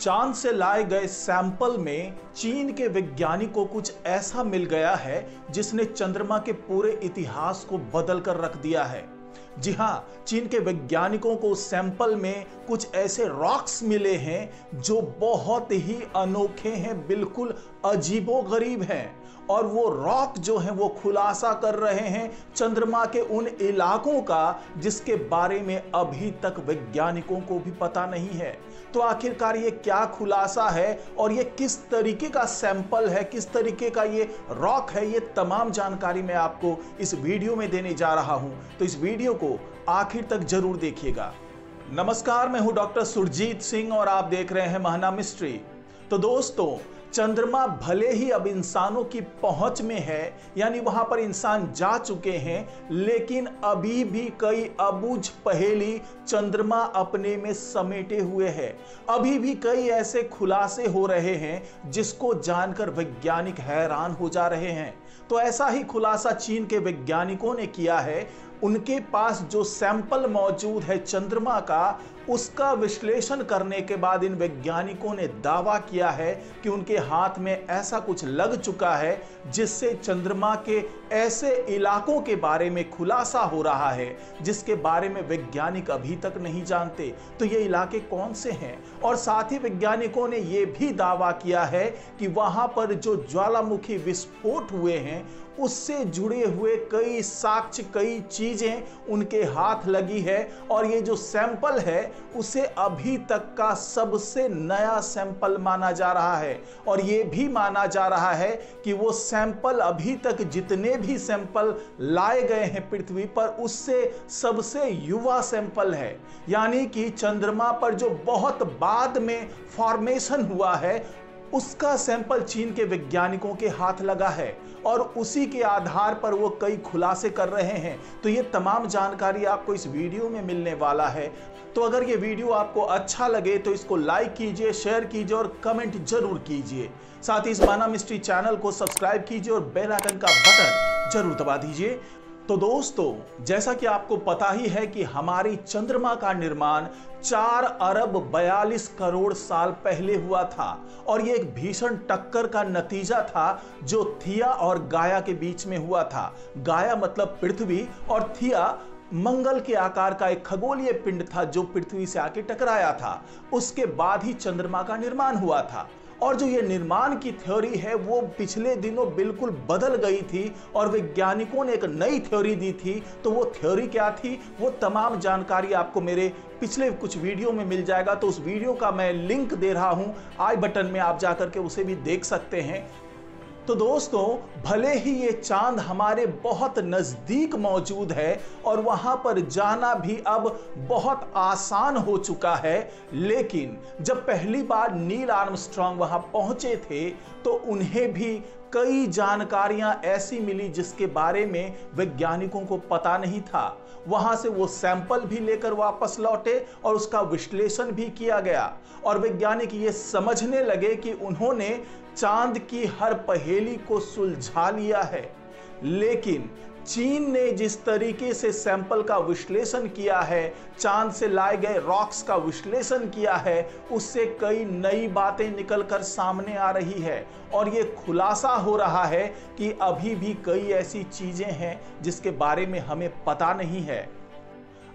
चांद से लाए गए सैंपल में चीन के वैज्ञानिकों को कुछ ऐसा मिल गया है जिसने चंद्रमा के पूरे इतिहास को बदल कर रख दिया है। जी हां, चीन के वैज्ञानिकों को उस सैंपल में कुछ ऐसे रॉक्स मिले हैं जो बहुत ही अनोखे हैं, बिल्कुल अजीबोगरीब हैं। और वो रॉक जो है वो खुलासा कर रहे हैं चंद्रमा के उन इलाकों का जिसके बारे में अभी तक वैज्ञानिकों को भी पता नहीं है। तो आखिरकार ये क्या खुलासा है और ये किस तरीके का सैंपल है, किस तरीके का ये रॉक है, ये तमाम जानकारी मैं आपको इस वीडियो में देने जा रहा हूं। तो इस वीडियो को आखिर तक जरूर देखिएगा। नमस्कार, मैं हूं डॉक्टर सुरजीत सिंह और आप देख रहे हैं महाना मिस्ट्री। तो दोस्तों, चंद्रमा भले ही अब इंसानों की पहुंच में है, यानी वहां पर इंसान जा चुके हैं, लेकिन अभी भी कई अबूझ पहेली चंद्रमा अपने में समेटे हुए है। अभी भी कई ऐसे खुलासे हो रहे हैं जिसको जानकर वैज्ञानिक हैरान हो जा रहे हैं। तो ऐसा ही खुलासा चीन के वैज्ञानिकों ने किया है। उनके पास जो सैंपल मौजूद है चंद्रमा का, उसका विश्लेषण करने के बाद इन वैज्ञानिकों ने दावा किया है कि उनके हाथ में ऐसा कुछ लग चुका है जिससे चंद्रमा के ऐसे इलाकों के बारे में खुलासा हो रहा है जिसके बारे में वैज्ञानिक अभी तक नहीं जानते। तो ये इलाके कौन से हैं? और साथ ही वैज्ञानिकों ने यह भी दावा किया है कि वहां पर जो ज्वालामुखी विस्फोट हुए हैं उससे जुड़े हुए कई साक्ष्य, कई चीजें उनके हाथ लगी है। और ये जो सैंपल है उसे अभी तक का सबसे नया सैंपल माना जा रहा है। और ये भी माना जा रहा है कि वो सैंपल अभी तक जितने भी सैंपल लाए गए हैं पृथ्वी पर, उससे सबसे युवा सैंपल है। यानी कि चंद्रमा पर जो बहुत बाद में फॉर्मेशन हुआ है उसका सैंपल चीन के वैज्ञानिकों के हाथ लगा है और उसी के आधार पर वो कई खुलासे कर रहे हैं। तो ये तमाम जानकारी आपको इस वीडियो में मिलने वाला है। तो अगर ये वीडियो आपको अच्छा लगे तो इसको लाइक कीजिए, शेयर कीजिए और कमेंट जरूर कीजिए। साथ ही इस महाना मिस्ट्री चैनल को सब्सक्राइब कीजिए और बेल आइकन का बटन जरूर दबा दीजिए। तो दोस्तों, जैसा कि आपको पता ही है कि हमारी चंद्रमा का निर्माण 4 अरब 42 करोड़ साल पहले हुआ था और यह एक भीषण टक्कर का नतीजा था जो थिया और गाया के बीच में हुआ था। गाया मतलब पृथ्वी और थिया मंगल के आकार का एक खगोलीय पिंड था जो पृथ्वी से आके टकराया था। उसके बाद ही चंद्रमा का निर्माण हुआ था। और जो ये निर्माण की थ्योरी है वो पिछले दिनों बिल्कुल बदल गई थी और वैज्ञानिकों ने एक नई थ्योरी दी थी। तो वो थ्योरी क्या थी, वो तमाम जानकारी आपको मेरे पिछले कुछ वीडियो में मिल जाएगा। तो उस वीडियो का मैं लिंक दे रहा हूं आई बटन में, आप जाकर के उसे भी देख सकते हैं। तो दोस्तों, भले ही ये चांद हमारे बहुत नजदीक मौजूद है और वहां पर जाना भी अब बहुत आसान हो चुका है, लेकिन जब पहली बार नील आर्मस्ट्रांग वहां पहुंचे थे तो उन्हें भी कई जानकारियां ऐसी मिली जिसके बारे में वैज्ञानिकों को पता नहीं था। वहां से वो सैंपल भी लेकर वापस लौटे और उसका विश्लेषण भी किया गया और वैज्ञानिक ये समझने लगे कि उन्होंने चांद की हर पहेली को सुलझा लिया है। लेकिन चीन ने जिस तरीके से सैंपल का विश्लेषण किया है, चांद से लाए गए रॉक्स का विश्लेषण किया है, उससे कई नई बातें निकलकर सामने आ रही है और ये खुलासा हो रहा है कि अभी भी कई ऐसी चीजें हैं जिसके बारे में हमें पता नहीं है।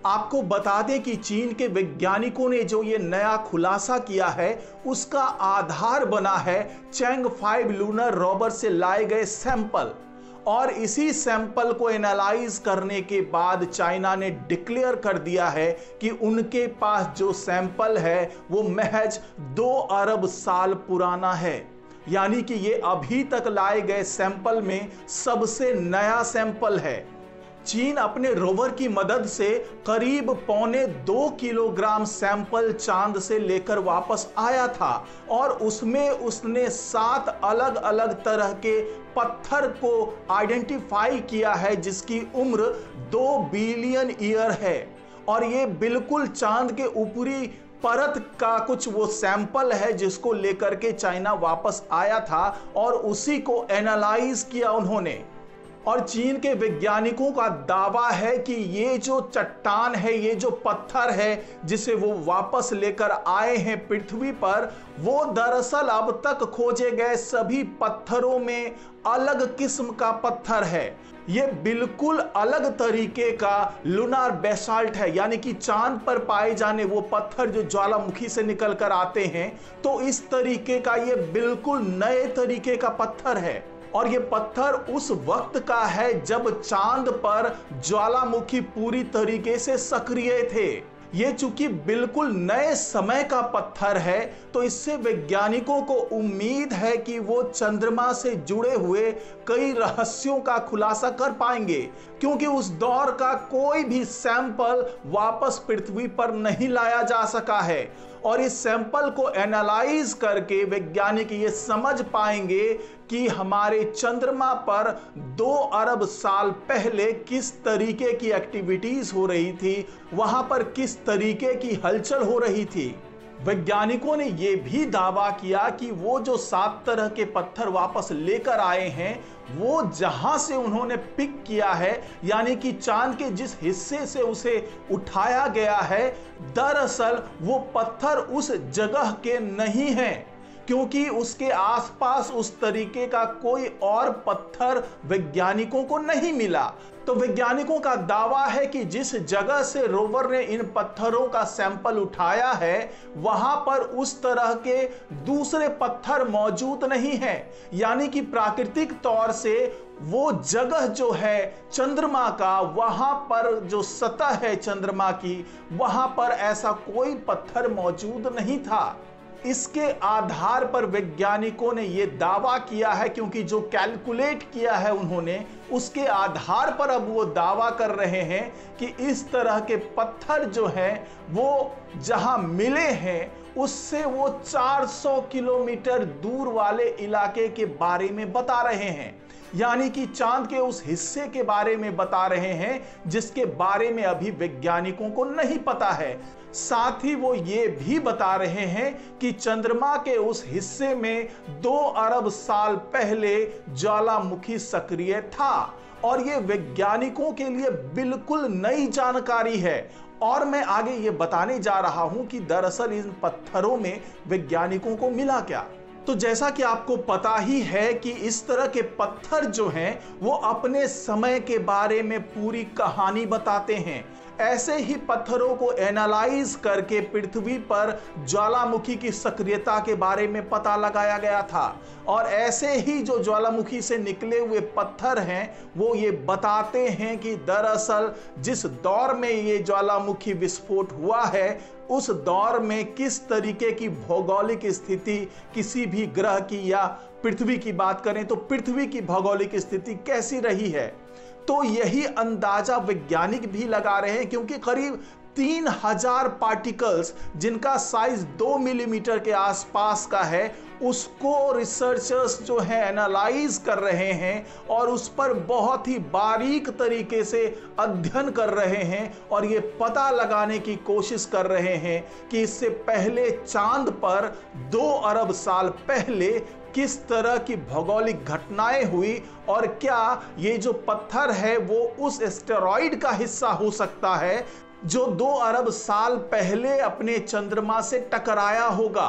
आपको बता दें कि चीन के वैज्ञानिकों ने जो ये नया खुलासा किया है उसका आधार बना है चैंग 5 लूनर रोवर से लाए गए सैंपल। और इसी सैंपल को एनालाइज करने के बाद चाइना ने डिक्लेयर कर दिया है कि उनके पास जो सैंपल है वो महज 2 अरब साल पुराना है। यानी कि ये अभी तक लाए गए सैंपल में सबसे नया सैंपल है। चीन अपने रोवर की मदद से करीब 1.25 किलोग्राम सैंपल चांद से लेकर वापस आया था और उसमें उसने 7 अलग अलग तरह के पत्थर को आइडेंटिफाई किया है जिसकी उम्र 2 बिलियन ईयर है। और ये बिल्कुल चांद के ऊपरी परत का कुछ वो सैंपल है जिसको लेकर के चाइना वापस आया था और उसी को एनालाइज किया उन्होंने। और चीन के वैज्ञानिकों का दावा है कि ये जो चट्टान है, ये जो पत्थर है जिसे वो वापस लेकर आए हैं पृथ्वी पर, वो दरअसल अब तक खोजे गए सभी पत्थरों में अलग किस्म का पत्थर है। ये बिल्कुल अलग तरीके का लूनार बेसाल्ट है, यानी कि चांद पर पाए जाने वो पत्थर जो ज्वालामुखी से निकल कर आते हैं, तो इस तरीके का ये बिल्कुल नए तरीके का पत्थर है। और ये पत्थर उस वक्त का है जब चांद पर ज्वालामुखी पूरी तरीके से सक्रिय थे। ये चूंकि बिल्कुल नए समय का पत्थर है, तो इससे वैज्ञानिकों को उम्मीद है कि वो चंद्रमा से जुड़े हुए कई रहस्यों का खुलासा कर पाएंगे, क्योंकि उस दौर का कोई भी सैंपल वापस पृथ्वी पर नहीं लाया जा सका है। और इस सैंपल को एनालाइज करके वैज्ञानिक ये समझ पाएंगे कि हमारे चंद्रमा पर 2 अरब साल पहले किस तरीके की एक्टिविटीज हो रही थी, वहां पर किस तरीके की हलचल हो रही थी। वैज्ञानिकों ने यह भी दावा किया कि वो जो 7 तरह के पत्थर वापस लेकर आए हैं, वो जहां से उन्होंने पिक किया है, यानी कि चांद के जिस हिस्से से उसे उठाया गया है, दरअसल वो पत्थर उस जगह के नहीं हैं, क्योंकि उसके आसपास उस तरीके का कोई और पत्थर वैज्ञानिकों को नहीं मिला। तो वैज्ञानिकों का दावा है कि जिस जगह से रोवर ने इन पत्थरों का सैंपल उठाया है, वहां पर उस तरह के दूसरे पत्थर मौजूद नहीं है, यानी कि प्राकृतिक तौर से वो जगह जो है चंद्रमा का, वहां पर जो सतह है चंद्रमा की, वहां पर ऐसा कोई पत्थर मौजूद नहीं था। इसके आधार पर वैज्ञानिकों ने यह दावा किया है, क्योंकि जो कैलकुलेट किया है उन्होंने, उसके आधार पर अब वो दावा कर रहे हैं कि इस तरह के पत्थर जो हैं वो जहां मिले हैं उससे वो 400 किलोमीटर दूर वाले इलाके के बारे में बता रहे हैं, यानी कि चांद के उस हिस्से के बारे में बता रहे हैं जिसके बारे में अभी वैज्ञानिकों को नहीं पता है। साथ ही वो ये भी बता रहे हैं कि चंद्रमा के उस हिस्से में 2 अरब साल पहले ज्वालामुखी सक्रिय था, और ये वैज्ञानिकों के लिए बिल्कुल नई जानकारी है। और मैं आगे ये बताने जा रहा हूं कि दरअसल इन पत्थरों में वैज्ञानिकों को मिला क्या। तो जैसा कि आपको पता ही है कि इस तरह के पत्थर जो हैं वो अपने समय के बारे में पूरी कहानी बताते हैं। ऐसे ही पत्थरों को एनालाइज करके पृथ्वी पर ज्वालामुखी की सक्रियता के बारे में पता लगाया गया था, और ऐसे ही जो ज्वालामुखी से निकले हुए पत्थर हैं वो ये बताते हैं कि दरअसल जिस दौर में ये ज्वालामुखी विस्फोट हुआ है, उस दौर में किस तरीके की भौगोलिक स्थिति किसी भी ग्रह की, या पृथ्वी की बात करें तो पृथ्वी की भौगोलिक स्थिति कैसी रही है। तो यही अंदाजा वैज्ञानिक भी लगा रहे हैं, क्योंकि करीब 3000 पार्टिकल्स जिनका साइज 2 मिलीमीटर के आसपास का है, उसको रिसर्चर्स जो है एनालाइज कर रहे हैं और उस पर बहुत ही बारीक तरीके से अध्ययन कर रहे हैं, और ये पता लगाने की कोशिश कर रहे हैं कि इससे पहले चांद पर 2 अरब साल पहले किस तरह की भौगोलिक घटनाएं हुई, और क्या ये जो पत्थर है वो उस एस्टेरॉइड का हिस्सा हो सकता है जो 2 अरब साल पहले अपने चंद्रमा से टकराया होगा।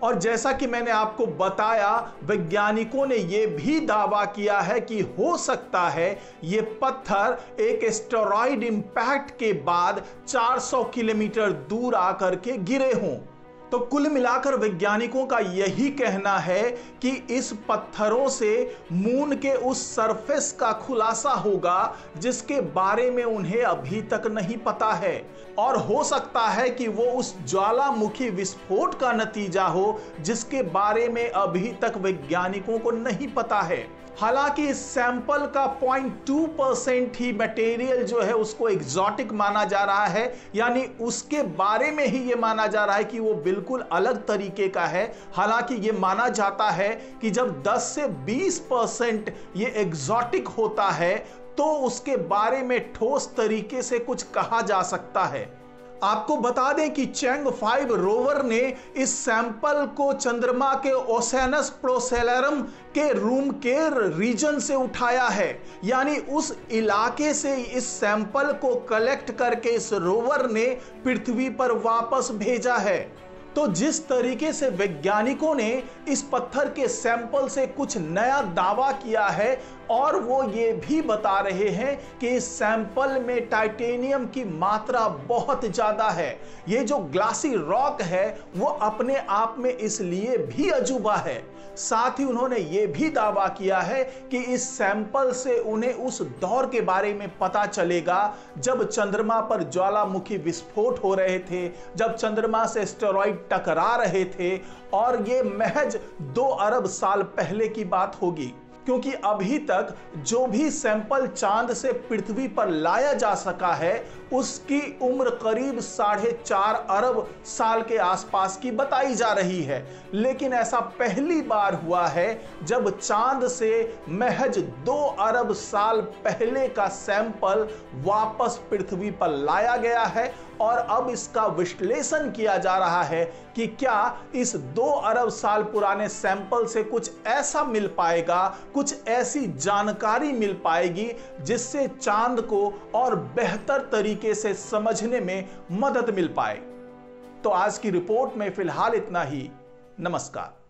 और जैसा कि मैंने आपको बताया, वैज्ञानिकों ने यह भी दावा किया है कि हो सकता है ये पत्थर एक एस्टेरॉइड इंपैक्ट के बाद 400 किलोमीटर दूर आकर के गिरे हों। तो कुल मिलाकर वैज्ञानिकों का यही कहना है कि इस पत्थरों से मून के उस सरफेस का खुलासा होगा जिसके बारे में उन्हें अभी तक नहीं पता है, और हो सकता है कि वो उस ज्वालामुखी विस्फोट का नतीजा हो जिसके बारे में अभी तक वैज्ञानिकों को नहीं पता है। हालांकि इस सैंपल का 0.2% ही मटेरियल जो है उसको एग्जॉटिक माना जा रहा है, यानी उसके बारे में ही ये माना जा रहा है कि वो बिल्कुल अलग तरीके का है। हालांकि ये माना जाता है कि जब 10 से 20% ये एग्जॉटिक होता है तो उसके बारे में ठोस तरीके से कुछ कहा जा सकता है। आपको बता दें कि चैंग 5 रोवर ने इस सैंपल को चंद्रमा के ओसेनस प्रोसेलरम के रूम केयर रीजन से उठाया है, यानी उस इलाके से इस सैंपल को कलेक्ट करके इस रोवर ने पृथ्वी पर वापस भेजा है। तो जिस तरीके से वैज्ञानिकों ने इस पत्थर के सैंपल से कुछ नया दावा किया है और वो ये भी बता रहे हैं कि इस सैंपल में टाइटेनियम की मात्रा बहुत ज्यादा है। ये जो ग्लासी रॉक है वो अपने आप में इसलिए भी अजूबा है। साथ ही उन्होंने ये भी दावा किया है कि इस सैंपल से उन्हें उस दौर के बारे में पता चलेगा जब चंद्रमा पर ज्वालामुखी विस्फोट हो रहे थे, जब चंद्रमा से एस्टेरॉइड टकरा रहे थे, और ये महज 2 अरब साल पहले की बात होगी। क्योंकि अभी तक जो भी सैंपल चांद से पृथ्वी पर लाया जा सका है उसकी उम्र करीब 4.5 अरब साल के आसपास की बताई जा रही है। लेकिन ऐसा पहली बार हुआ है जब चांद से महज 2 अरब साल पहले का सैंपल वापस पृथ्वी पर लाया गया है, और अब इसका विश्लेषण किया जा रहा है कि क्या इस 2 अरब साल पुराने सैंपल से कुछ ऐसा मिल पाएगा, कुछ ऐसी जानकारी मिल पाएगी जिससे चांद को और बेहतर तरीके से समझने में मदद मिल पाए। तो आज की रिपोर्ट में फिलहाल इतना ही। नमस्कार।